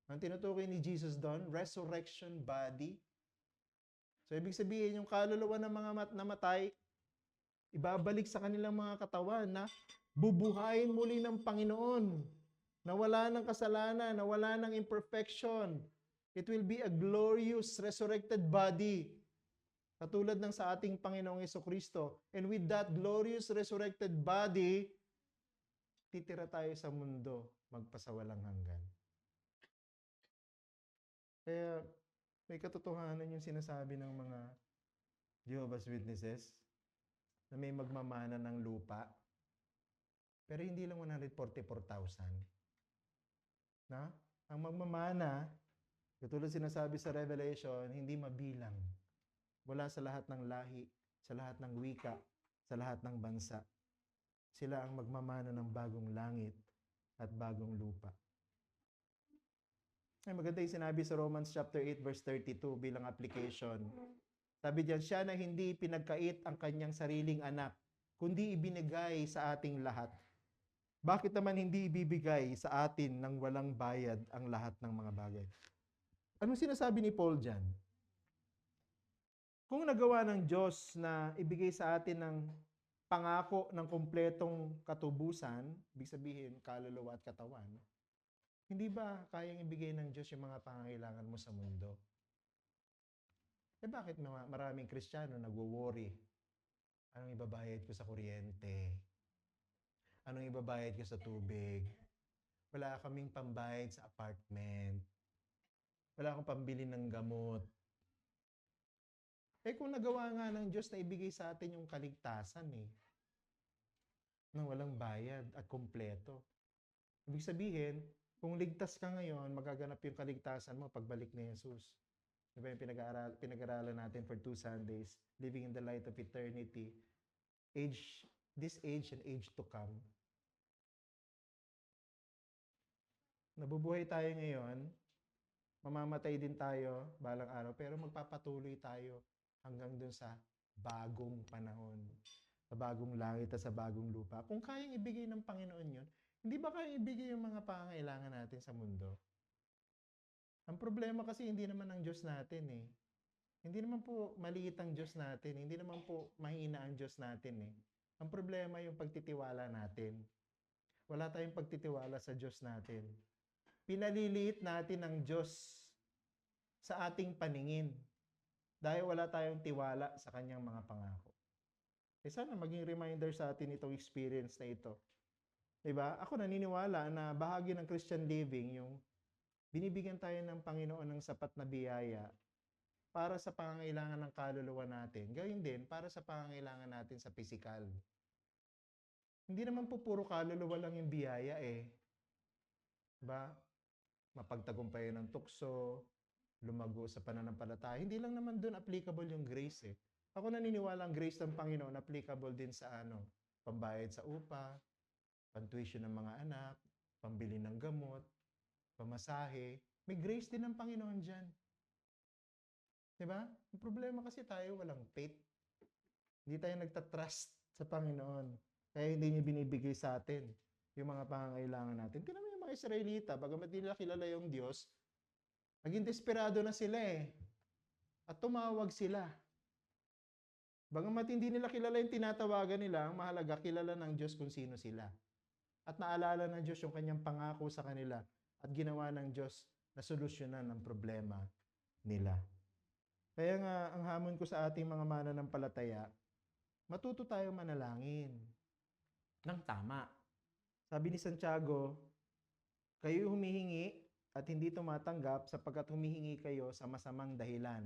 Ang tinutukoy ni Jesus doon, resurrection body. So, ibig sabihin, yung kaluluwa ng mga namatay, ibabalik sa kanilang mga katawan na bubuhayin muli ng Panginoon. Na wala ng kasalanan, na wala ng imperfection. It will be a glorious resurrected body. Katulad ng sa ating Panginoong Jesucristo. And with that glorious resurrected body, titira tayo sa mundo magpasawalang hanggan. Kaya may katotohanan yung sinasabi ng mga Jehovah's Witnesses na may magmamana ng lupa. Pero hindi lang 144,000. Na? Ang magmamana, katulad sinasabi sa Revelation, hindi mabilang. Wala sa lahat ng lahi, sa lahat ng wika, sa lahat ng bansa. Sila ang magmamana ng bagong langit at bagong lupa. Ay, maganda yung sinabi sa Romans chapter 8 verse 32 bilang application. Sabi diyan, siya na hindi pinagkait ang kanyang sariling anak, kundi ibinigay sa ating lahat. Bakit naman hindi ibibigay sa atin ng walang bayad ang lahat ng mga bagay? Anong sinasabi ni Paul diyan? Kung nagawa ng Diyos na ibigay sa atin ng pangako ng kumpletong katubusan, ibig sabihin kaluluwa at katawan, hindi ba kayang ibigay ng Diyos yung mga pangangailangan mo sa mundo? Bakit maraming Kristiyano nagwo-worry? Anong ibabayad ko sa kuryente? Anong ibabayad ko sa tubig? Wala kaming pambayad sa apartment. Wala akong pambili ng gamot. Kung nagawa nga ng Diyos na ibigay sa atin yung kaligtasan nang walang bayad at kumpleto. Ibig sabihin, kung ligtas ka ngayon, magaganap yung kaligtasan mo pagbalik ni Jesus. Diba yung pinag-aralan natin for 2 Sundays, living in the light of eternity, this age and age to come. Nabubuhay tayo ngayon, mamamatay din tayo balang araw, pero magpapatuloy tayo hanggang dun sa bagong panahon, sa bagong langit at sa bagong lupa. Kung kayang ibigay ng Panginoon yun, hindi ba kayang ibigay yung mga pangangailangan natin sa mundo? Ang problema kasi hindi naman ang Diyos natin Hindi naman po maliit ang Diyos natin. Hindi naman po mahina ang Diyos natin Ang problema yung pagtitiwala natin. Wala tayong pagtitiwala sa Diyos natin. Pinaliliit natin ang Diyos sa ating paningin dahil wala tayong tiwala sa kanyang mga pangako. Sana maging reminder sa atin itong experience na ito. Diba? Ako naniniwala na bahagi ng Christian living yung binibigyan tayo ng Panginoon ng sapat na biyaya para sa pangangailangan ng kaluluwa natin. Gawin din para sa pangangailangan natin sa pisikal. Hindi naman po puro kaluluwa lang yung biyaya Diba? Mapagtagumpayan ng tukso, lumago sa pananampalataya. Hindi lang naman doon applicable yung grace Ako naniniwala ang grace ng Panginoon applicable din sa pambayad sa upa, pantuition ng mga anak, pambili ng gamot, pamasahe. May grace din ng Panginoon dyan. Diba? Ang problema kasi tayo walang faith. Hindi tayo nagtatrust sa Panginoon. Kaya hindi niya binibigay sa atin yung mga pangangailangan natin. Tingnan mo yung mga Israelita, bagamat hindi nila kilala yung Diyos, naging desperado na sila At tumawag sila. Bagamat hindi nila kilala yung tinatawagan nila, ang mahalaga, kilala ng Diyos kung sino sila. At naalala ng Diyos yung kanyang pangako sa kanila at ginawa ng Diyos na solusyonan ang problema nila. Kaya nga, ang hamon ko sa ating mga mananampalataya, matuto tayo manalangin ng tama. Sabi ni Santiago, kayo humihingi at hindi tumatanggap sapagkat humihingi kayo sa masamang dahilan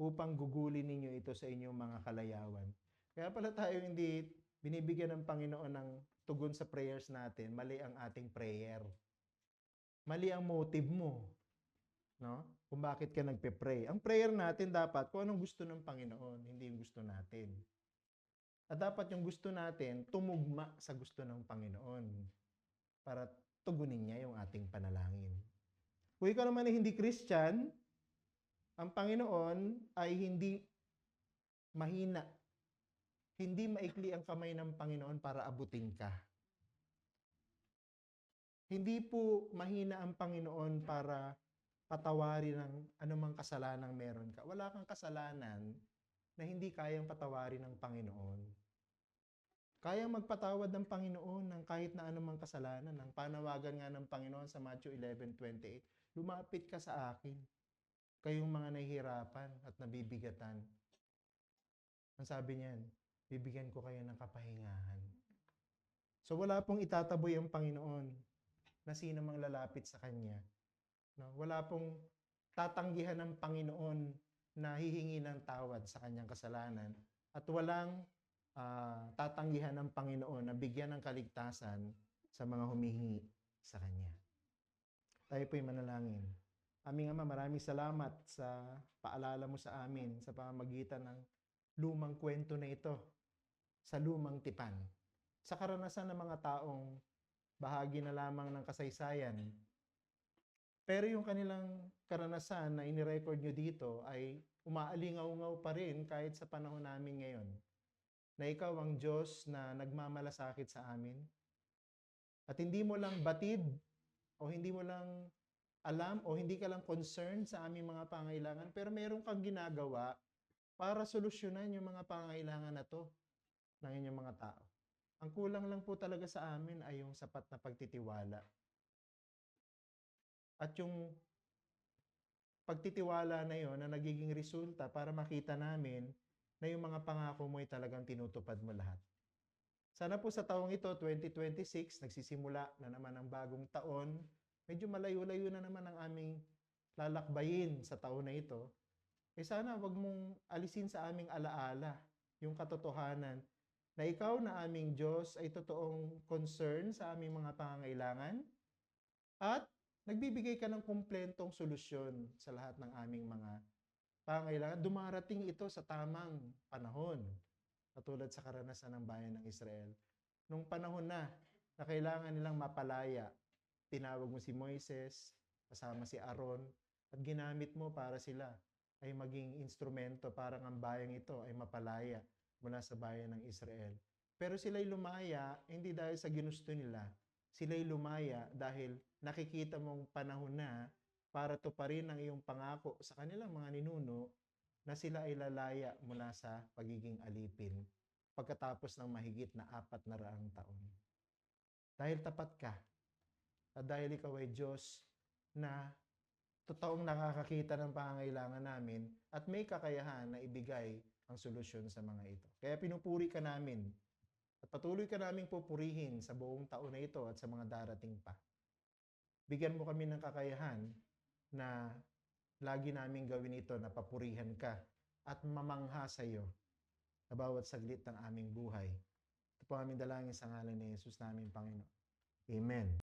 upang gugulin ninyo ito sa inyong mga kalayawan. Kaya pala tayo hindi binibigyan ng Panginoon ng tugon sa prayers natin, mali ang ating prayer. Mali ang motive mo. No? Kung bakit ka nagpe-pray. Ang prayer natin dapat kung anong gusto ng Panginoon, hindi yung gusto natin. At dapat yung gusto natin tumugma sa gusto ng Panginoon para tugunin niya yung ating panalangin. Kung ikaw naman ay hindi Christian, ang Panginoon ay hindi mahina. Hindi maikli ang kamay ng Panginoon para abutin ka. Hindi po mahina ang Panginoon para patawarin ang anumang kasalanang meron ka. Wala kang kasalanan na hindi kayang patawarin ng Panginoon. Kayang magpatawad ng Panginoon ng kahit na anumang kasalanan. Ang panawagan nga ng Panginoon sa Matthew 11:28, lumapit ka sa akin, kayong mga nahihirapan at nabibigatan. Ang sabi niyan, bibigyan ko kayo ng kapahingahan. So wala pong itataboy ang Panginoon na sino mang lalapit sa Kanya. No? Wala pong tatanggihan ng Panginoon na hihingi ng tawad sa kanyang kasalanan. At walang tatanggihan ng Panginoon na bigyan ng kaligtasan sa mga humihingi sa Kanya. Tayo po'y manalangin. Aming Ama, maraming salamat sa paalala mo sa amin sa pamamagitan ng lumang kwento na ito sa lumang tipan. Sa karanasan ng mga taong bahagi na lamang ng kasaysayan, pero yung kanilang karanasan na inirecord nyo dito ay umaalingaw-ngaw pa rin kahit sa panahon namin ngayon. Na ikaw ang Diyos na nagmamalasakit sa amin. At hindi mo lang batid o hindi mo lang alam o hindi ka lang concerned sa aming mga pangailangan, pero meron kang ginagawa para solusyonan yung mga pangailangan na to ng inyong mga tao. Ang kulang lang po talaga sa amin ay yung sapat na pagtitiwala. At yung pagtitiwala na yon na nagiging resulta para makita namin na yung mga pangako mo ay talagang tinutupad mo lahat. Sana po sa taong ito, 2026, nagsisimula na naman ang bagong taon. Medyo malayo-layo na naman ang aming lalakbayin sa taon na ito. Sana wag mong alisin sa aming alaala yung katotohanan na ikaw na aming Diyos ay totoong concern sa aming mga pangangailangan at nagbibigay ka ng kumpletong solusyon sa lahat ng aming mga pangangailangan. Dumarating ito sa tamang panahon, katulad sa karanasan ng bayan ng Israel. Nung panahon na kailangan nilang mapalaya, tinawag mo si Moises, kasama si Aaron, at ginamit mo para sila ay maging instrumento para ang bayang ito ay mapalaya mula sa bayan ng Israel. Pero sila'y lumaya, hindi dahil sa ginusto nila. Sila'y lumaya dahil nakikita mong panahon na para tuparin ang iyong pangako sa kanilang mga ninuno na sila ay lalaya mula sa pagiging alipin pagkatapos ng mahigit na 400 taon. Dahil tapat ka at dahil ikaw ay Diyos na totoong nakakakita ng pangangailangan namin at may kakayahan na ibigay ang solusyon sa mga ito. Kaya pinupuri ka namin at patuloy ka naming pupurihin sa buong taon na ito at sa mga darating pa. Bigyan mo kami ng kakayahan na lagi naming gawin ito na papurihan ka at mamangha sa iyo sa bawat saglit ng aming buhay. Ito po aming dalangin sa ngalan ni Jesus namin, Panginoon. Amen.